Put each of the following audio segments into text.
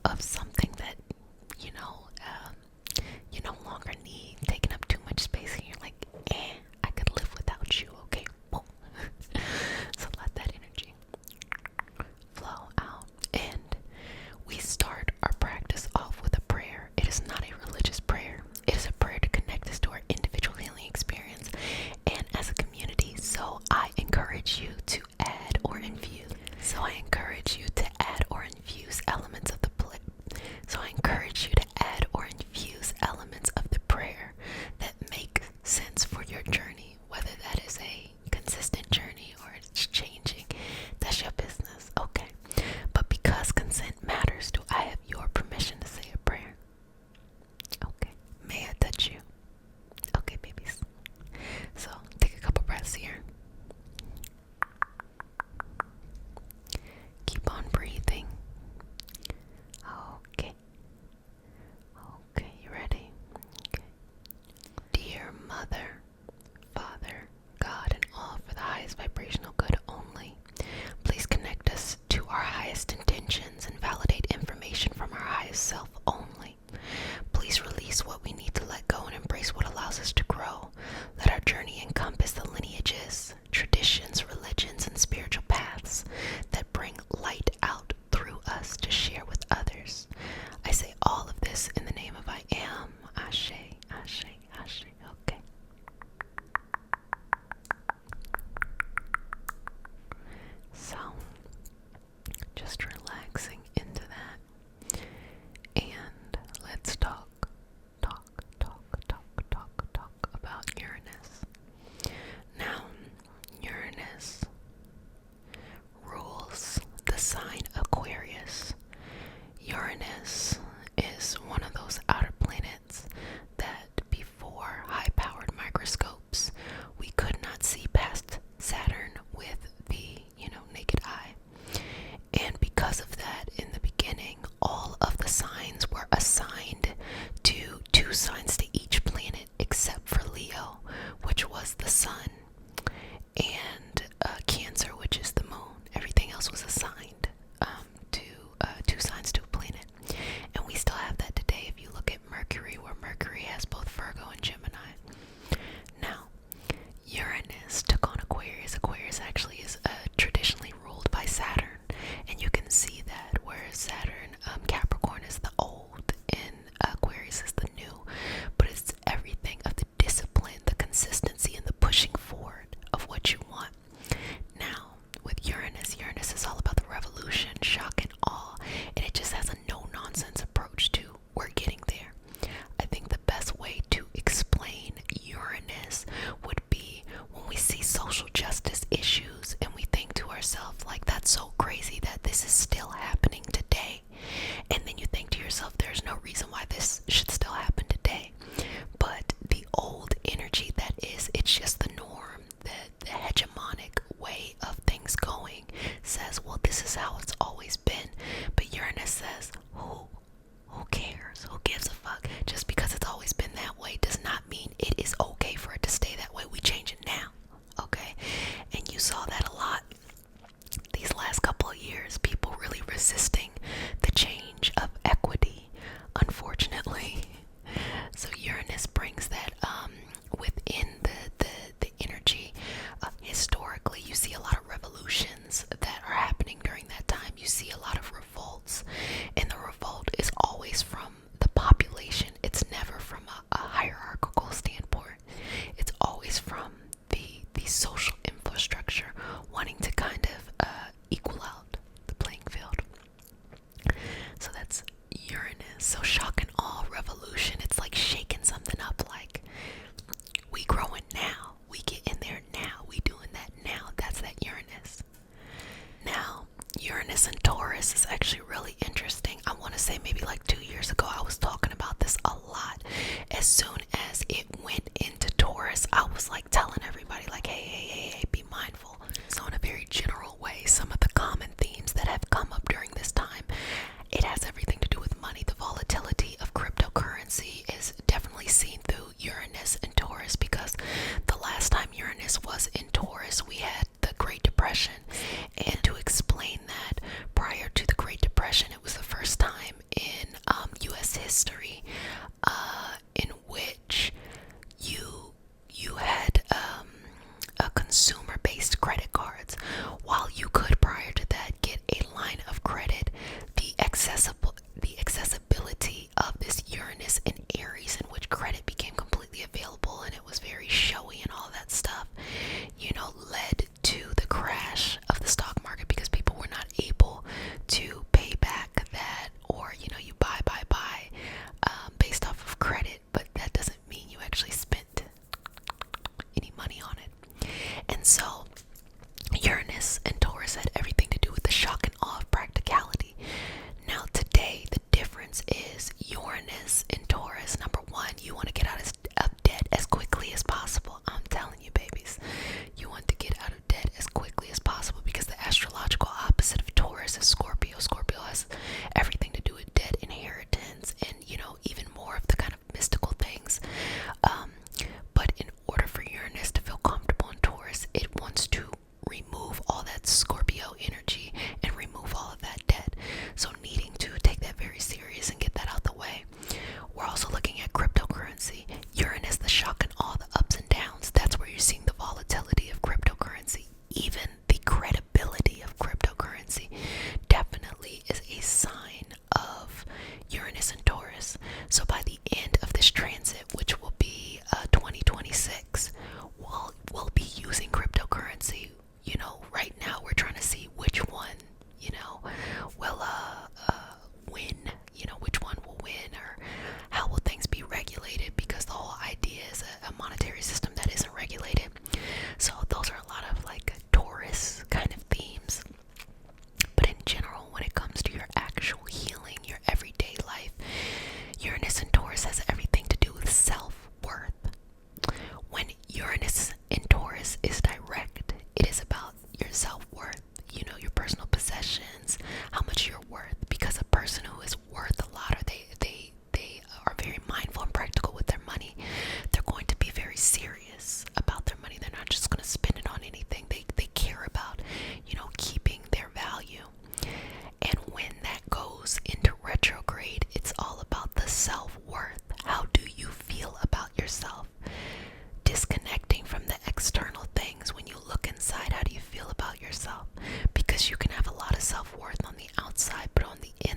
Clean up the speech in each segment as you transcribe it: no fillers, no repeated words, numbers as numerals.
of something that, you know, you no longer need, taking up too much space, and you're like, I could live without you, okay? Boom. So let that energy flow out. And we start our practice off with a prayer. It is not a religious prayer. It is a prayer to connect us to our individual healing experience and as a community. So I encourage you to add or infuse. So I encourage you to add or infuse elements of the So I encourage you to add or infuse elements of the prayer that make sense for your journey, whether that is a consistent journey or it's changing. That's your business, okay? But because consent matters, do I have your permission to say a prayer? Okay. May I touch you? Okay, babies. So take a couple breaths here. Keep on breathing. Okay. Okay, you ready? Okay. Dear Mother, Father, God, and all for the highest vibrational good only, please connect us to our highest intentions and validate information from our highest self only. Please release what we need to let go and embrace what allows us to grow. Let our journey encompass the lineages, traditions, religions, and spiritual paths that bring light out through us to share with others. I say all of this in the name of I am. Ashe, Ashe, Ashe. Okay. So, just relaxing into that. And let's talk about Uranus. Now, Uranus rules the sign Aquarius. Uranus is one of those outer planets that before high-powered microscopes we could not see past Saturn with the, naked eye. And because of that, in the beginning, all of the signs were assigned to two signs to each planet except for Leo, which was the sun, and Cancer, which is the moon. Everything else was assigned to two signs to a planet. And we still have that today if you look at Mercury, where Mercury has both Virgo and Gemini. Now, Uranus took on Aquarius. Aquarius actually is traditionally ruled by Saturn. And you can see that whereas Saturn, Capricorn is the old and Aquarius is the new. But it's everything of the discipline, the consistency, and the pushing forward of what you want. Now, with Uranus, Uranus is all about the revolution, shock, and awe. And it just has a no-nonsense approach to we're getting there. I think the best way to explain Uranus would be when we see social justice issues and we think to ourselves, like, that's so crazy that this is still happening today. And then you think to yourself, there's no reason why this should still happen today. But the old energy that is, it's just the norm, the hegemonic way of things going says, well, this is how it's always been. But Uranus says, who cares? Who gives a fuck? Just because it's always been that way does not mean it is okay for it to stay that way. We change it now, okay? And you saw that a lot these last couple of years, people really resisting the change of equity, unfortunately. So Uranus brings that within the energy. Historically, you see a lot of revolutions that are happening during that time. You see a lot of revolts, and the revolt is always from the population. It's never from a hierarchical standpoint. It's always from the social infrastructure wanting to kind of equal out the playing field. So that's Uranus. So shock and awe, revolution. It's like shaking something up, like we growing now. We get in there now. We doing that now. That's that Uranus. Now, Uranus and Taurus is actually really interesting. I want to say maybe like 2 years ago, I was talking about this a lot. As soon as it went into Taurus, I was like telling everybody, like, hey, be mindful. So in a very general way, some of the common themes that have come up during this time, it has everything to do with money. The volatility of cryptocurrency is definitely seen through Uranus and Taurus, because the last time Uranus was in Taurus, we had the Great Depression. And to explain that, prior to the Great Depression, it was the first time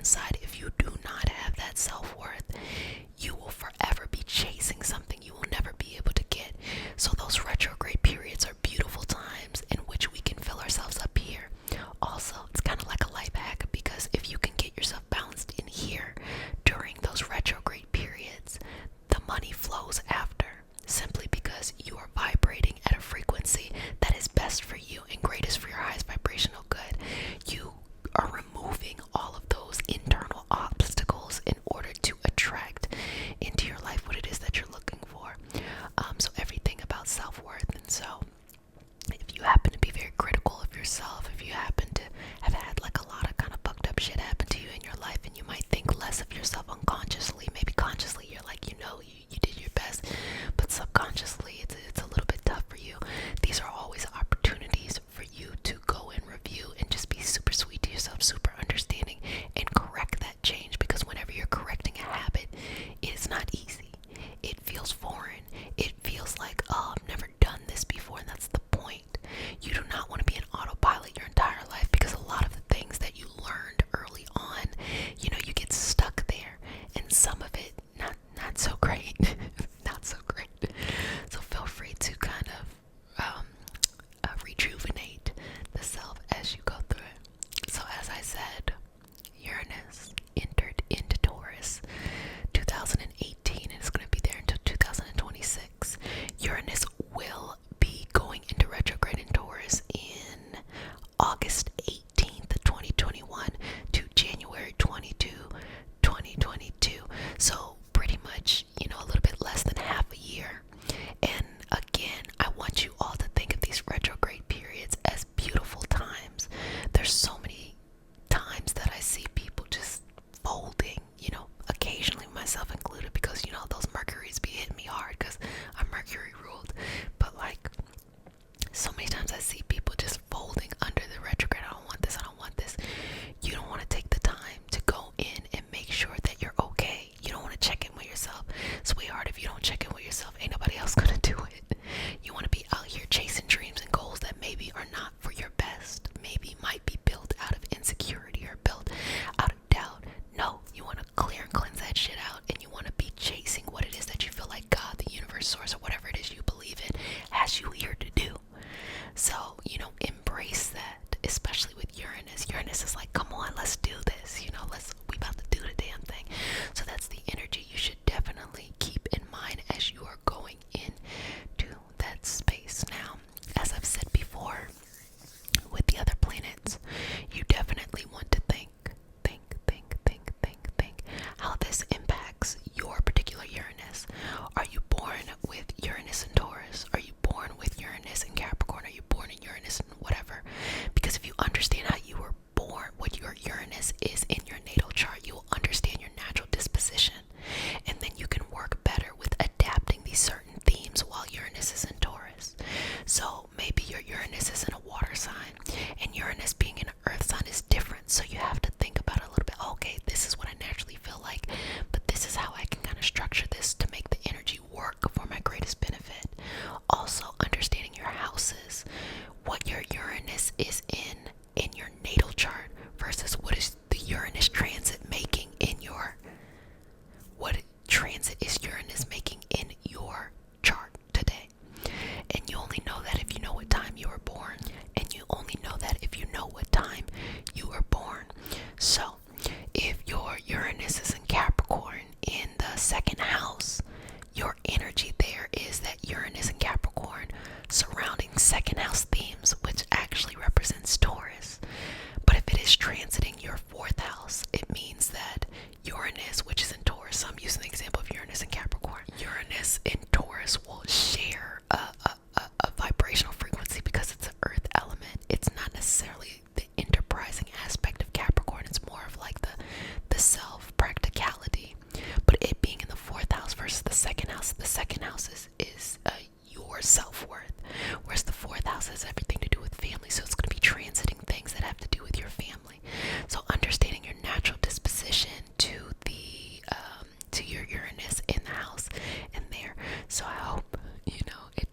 inside, if you do not have that self-worth, you will forever be chasing something you will never be able to get. So those retrograde periods are beautiful times in which we can fill ourselves up here. Also, it's kind of like a life hack, because if you can get yourself balanced in here during those retrograde periods, the money flows after, simply because you are vibrating at a frequency that is best for you and greatest for your highest vibrational good. You are removing all of those internal obstacles in order to attract into your life what it is that you're looking for. So everything about self-worth. And so if you happen to be very critical of yourself, if you happen to have had like a lot of kind of fucked up shit happen to you in your life, and you might think less of yourself unconsciously, maybe consciously you're like, you did your best, but subconsciously it's a little bit tough for you. These are always opportunities for you to go and review and just be super sweet to yourself, super understanding, and correct that change. Because whenever you're correcting a habit, it is not easy. It feels foreign. It feels like, oh, I've never done this before, and that's the point. You do not want to be an autopilot your entire life, because a lot of the things that you learned early on, you get stuck there, and some of it not so great. Not so great. So feel free to kind of rejuvenate the self as you go through it. So as I said, Uranus entered into Taurus 2018, and it's going to be there until 2026. Uranus will be going into retrograde in Taurus in August 18th, 2021 to January 22, 2022. So pretty much, a little bit less than half a year. And again, I want you all to think of these retrograde periods as beautiful times. There's so many times that I see people just folding, occasionally myself included, because those Mercuries be hitting me hard because I'm Mercury ruled. But like, so many times I see people just folding under the retrograde. I don't want this, I don't want this. You don't want to take the time to go in and make sure that you're okay. You don't want to check in with yourself. Sweetheart, if you don't check in with yourself, ain't nobody else gonna do it. You want to be out here chasing dreams and goals that maybe are not for your best, maybe might be built out of insecurity or built out of doubt. No, you want to clear and cleanse that shit out, and you want to be chasing what it is that you feel like God, the universe, source, or whatever it is you believe in has you here to do. So, embrace that, especially with Uranus. Uranus is like, come on, let's do this. We about to do the damn thing. So that's the energy you should definitely keep in mind as you are going into that space. Now, as I've said before, with the other planets, you definitely want to think how this impacts your particular Uranus. Are you born with Uranus in Taurus? Are you born with Uranus in Capricorn? Are you born in Uranus in whatever? Because if you understand how you were born, what your Uranus is in your natal chart, you will understand your natural disposition, and then you can work better with adapting these certain themes while Uranus is in Taurus. So maybe your Uranus is in a water sign, and Uranus being in an earth sign is different. So you have to think about it a little bit. Okay, this is what I naturally feel like, but this is how I can kind of structure this to make the energy work for my greatest benefit. Also, understanding your houses, what your Uranus is in your natal chart versus what is the Uranus transit making in your, what transit is Uranus making in your chart today. And you only know that if you know what time you were born, and you only know that if you know what time you were born. So if your Uranus is in Capricorn in the second house, your energy there is that Uranus and Capricorn surrounding second house themes, which actually represents Taurus. But if it is transiting your fourth house, it means that Uranus, which is in Taurus, so I'm using the example of Uranus and Capricorn, Uranus in Taurus will share a vibrational frequency because it's an earth element. It's not necessarily the enterprising aspect of Capricorn. It's more of like the self practicality. But it being in the fourth house versus the second house is your self-worth, whereas the fourth house has everything to do with family. So it's going to be transiting things that have to do with your family. So understanding your natural disposition to to your Uranus in the house and there. So I hope it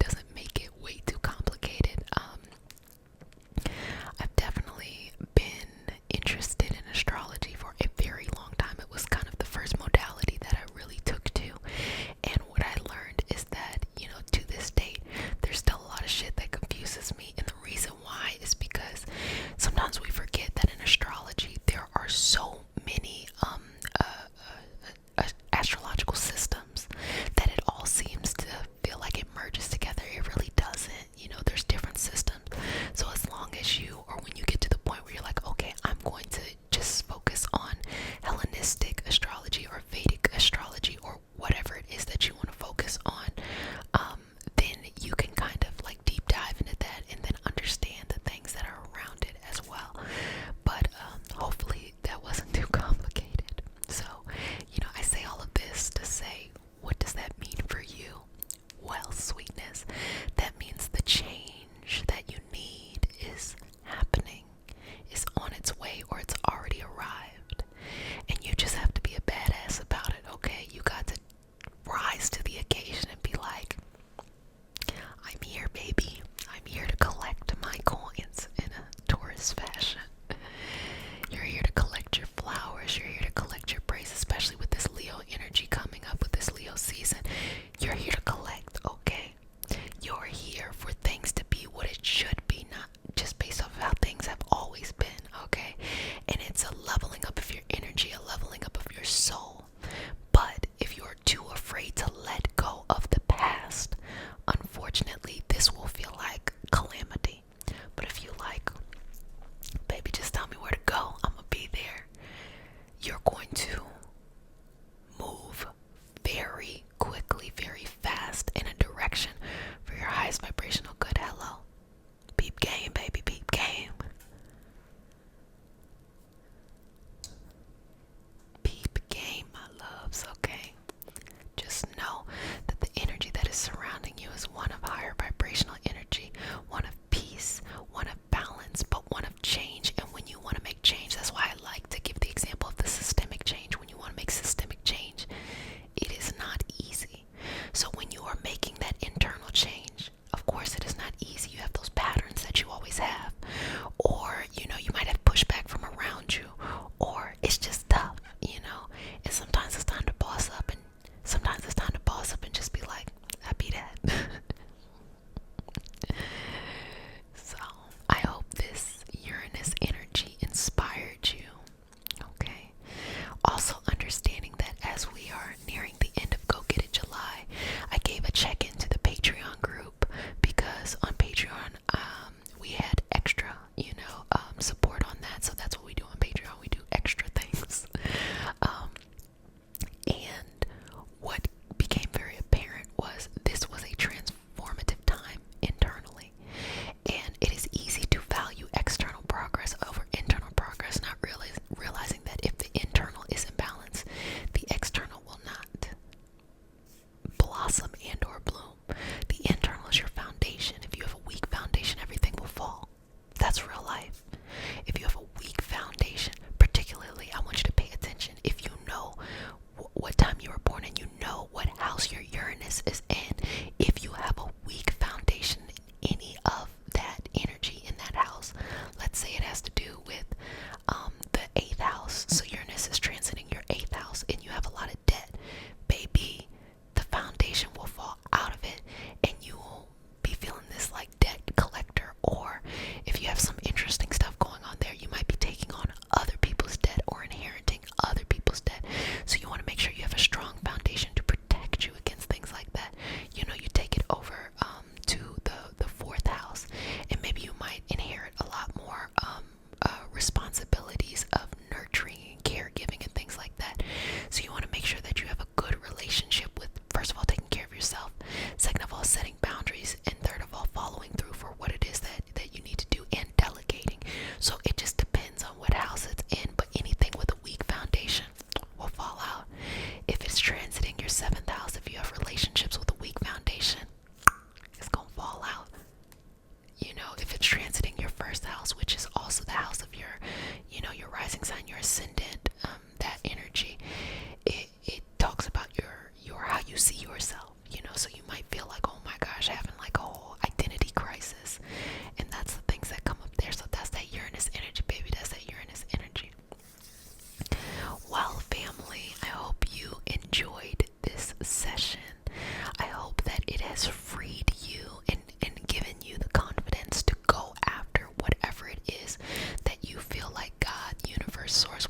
its way or it's already arrived. And you just have to be a badass about it, okay? You got to rise to the occasion and be like, I'm here, baby. I'm here to collect my coins in a Taurus fashion. You're here to collect your flowers. You're here to collect your praise, especially with this Leo energy coming up with this Leo season. You're here to collect, okay? You're here for things to be what it should be, not just based off of how things have always been, okay? And it's a leveling up of your energy, a leveling up of your soul. But if you're too afraid to let go of the past, unfortunately, this will feel like calamity. But if you like, baby, just tell me where to go, I'm gonna be there. You're going to move very quickly, very fast in a direction for your highest vibrational good. Hello. Peep game, baby, peep game. Peep game, my loves, okay? Just know that the energy that is surrounding you is one of higher vibrational energy, one of peace, one of balance, but one of change. And when you want to make change, that's why I like to give the example of the systemic change. When you want to make systemic change, it is not easy. So when you are making that internal change, of course it is not easy. You have those patterns that you always have, or you might have pushback from around you, or it's just tough, and sometimes it's time to boss up, and sometimes it's time to boss up and just be like, I be that. So I hope this Uranus energy inspired you, okay? Also understanding that as we are nearing the end of Go Get It July, I gave a check-in to the Patreon group because on Patreon, we had extra, support on that. So that's what we do on Patreon. We do extra things. And what became very apparent was this was a transformative time internally. And it is easy to value external progress over internal progress, not realizing that if the internal is in balance, the external will not blossom and or bloom. The internal is your foundation. If you have a weak foundation, everything will fall. That's real life. If you have a weak foundation, particularly, I want you to pay attention. If you know what time you were born and you know what house your Uranus is in, if you have a weak foundation in any of that energy in that house, let's say it has to do with the 8th house, so Uranus is transiting your 8th house and you have a lot of debt, baby, the foundation will fall out of it and you will be feeling this like debt collector. Or if you have some interesting stuff going on there, you might be taking on other people's debt or inheriting other people's debt. So you want to make sure you have a strong foundation to protect you against things like that. You take it over to the 4th house, and maybe you might inherit a lot more responsibilities of nurturing and caregiving and things like that. So you want to make sure that you have a good relationship with, first of all, taking care of yourself, second of all, setting boundaries, and third of all, following through for what it is that you need to do, and delegating. So it just depends on what house it's in, but anything with a weak foundation will fall out. If it's transiting your 7th house, if you have relationships with a weak foundation, it's gonna fall out. If it's transiting your 1st house, which is also the house of your rising sign, your ascendant, that energy, it talks about your how you see yourself. So you might feel like, oh my gosh, having like a whole identity crisis, and that's the things that come up there. So that's that Uranus energy, baby. That's that Uranus energy. Well, family, I hope you enjoyed this session. I hope that it has freed you and given you the confidence to go after whatever it is that you feel like God, universe, source,